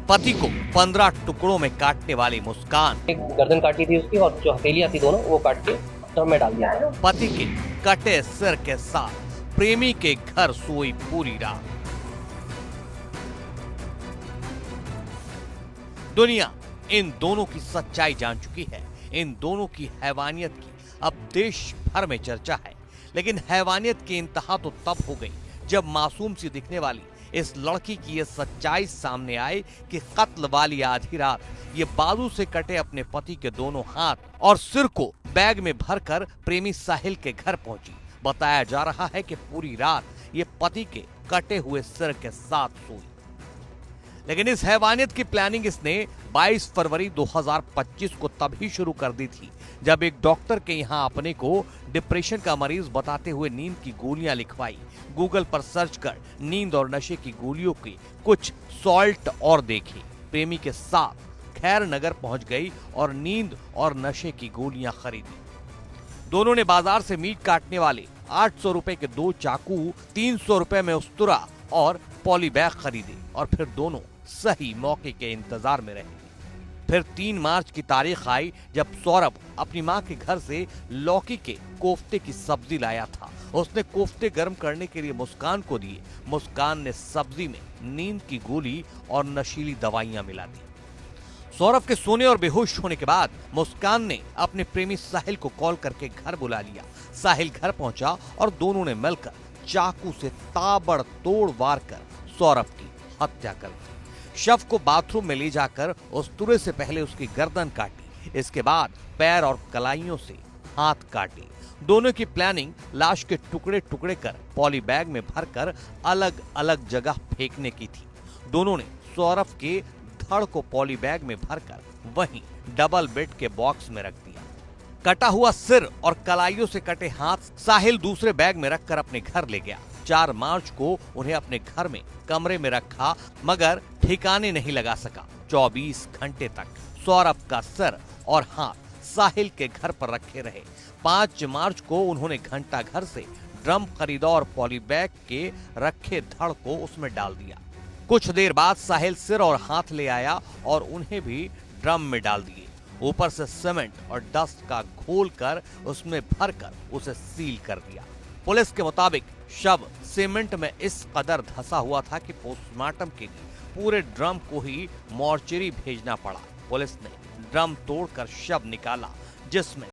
पति को 15 टुकड़ों में काटने वाली मुस्कान। एक गर्दन काटी थी उसकी और जो हथेलियां थी दोनों वो काट के ड्रम में डाल दिया। पति के कटे सिर के साथ प्रेमी के घर सोई पूरी रात। दुनिया इन दोनों की सच्चाई जान चुकी है। इन दोनों की हैवानियत की अब देश भर में चर्चा है। लेकिन हैवानियत की इंतहा तो तब हो गई जब मासूम सी दिखने वाली इस लड़की की यह सच्चाई सामने आई कि कत्ल वाली आधी रात ये बाजू से कटे अपने पति के दोनों हाथ और सिर को बैग में भरकर प्रेमी साहिल के घर पहुंची। बताया जा रहा है कि पूरी रात ये पति के कटे हुए सिर के साथ सोई। लेकिन इस हैवानियत की प्लानिंग इसने 22 फरवरी 2025 को तभी शुरू कर दी थी जब एक डॉक्टर के यहाँ अपने को डिप्रेशन का मरीज बताते हुए नींद की गोलियां लिखवाई। गूगल पर सर्च कर नींद और नशे की गोलियों के कुछ सॉल्ट और देखी। प्रेमी के साथ खैर नगर पहुंच गई और नींद और नशे की गोलियां खरीदी। दोनों ने बाजार से मीट काटने वाले 800 रुपए के 2 चाकू, 300 रुपए में उस्तरा और पॉली बैग खरीदे और फिर दोनों सही मौके के इंतजार में रहे। फिर 3 मार्च की तारीख आई जब सौरभ अपनी मां के घर से लौकी के कोफ्ते की सब्जी लाया था। उसने कोफ्ते गर्म करने के लिए मुस्कान को दिए। मुस्कान ने सब्जी में नींद की गोली और नशीली दवाइयां मिला दी। सौरभ के सोने और बेहोश होने के बाद मुस्कान ने अपने प्रेमी साहिल को कॉल करके घर बुला लिया। साहिल घर पहुंचा और दोनों ने मिलकर चाकू से ताबड़तोड़ वार कर सौरभ की हत्या कर दी। शव को बाथरूम में ले जाकर उस्तरे से पहले उसकी गर्दन काटी। इसके बाद पैर और कलाइयों से हाथ काटे। दोनों की प्लानिंग लाश के टुकड़े टुकड़े कर पॉली बैग में भरकर अलग अलग जगह फेंकने की थी। दोनों ने सौरभ के धड़ को पॉली बैग में भरकर वहीं डबल बेड के बॉक्स में रख दिया। कटा हुआ सिर और कलाइयों से कटे हाथ साहिल दूसरे बैग में रखकर अपने घर ले गया। 4 मार्च को उन्हें अपने घर में कमरे में रखा मगर ठिकाने नहीं लगा सका। 24 घंटे तक सौरभ का सिर और हाथ साहिल के घर पर रखे रहे। 5 मार्च को उन्होंने घंटा घर से ड्रम खरीदा और पॉली बैग के रखे धड़ को उसमें डाल दिया। कुछ देर बाद साहिल सिर और हाथ ले आया और उन्हें भी ड्रम में डाल दिए। ऊपर से सीमेंट और डस्ट का घोल कर उसमें भरकर उसे सील कर दिया। पुलिस के मुताबिक शव सीमेंट में इस कदर धंसा हुआ था कि पोस्टमार्टम के लिए पूरे ड्रम को ही मॉर्चरी भेजना पड़ा। पुलिस ने ड्रम तोड़कर शव निकाला जिसमें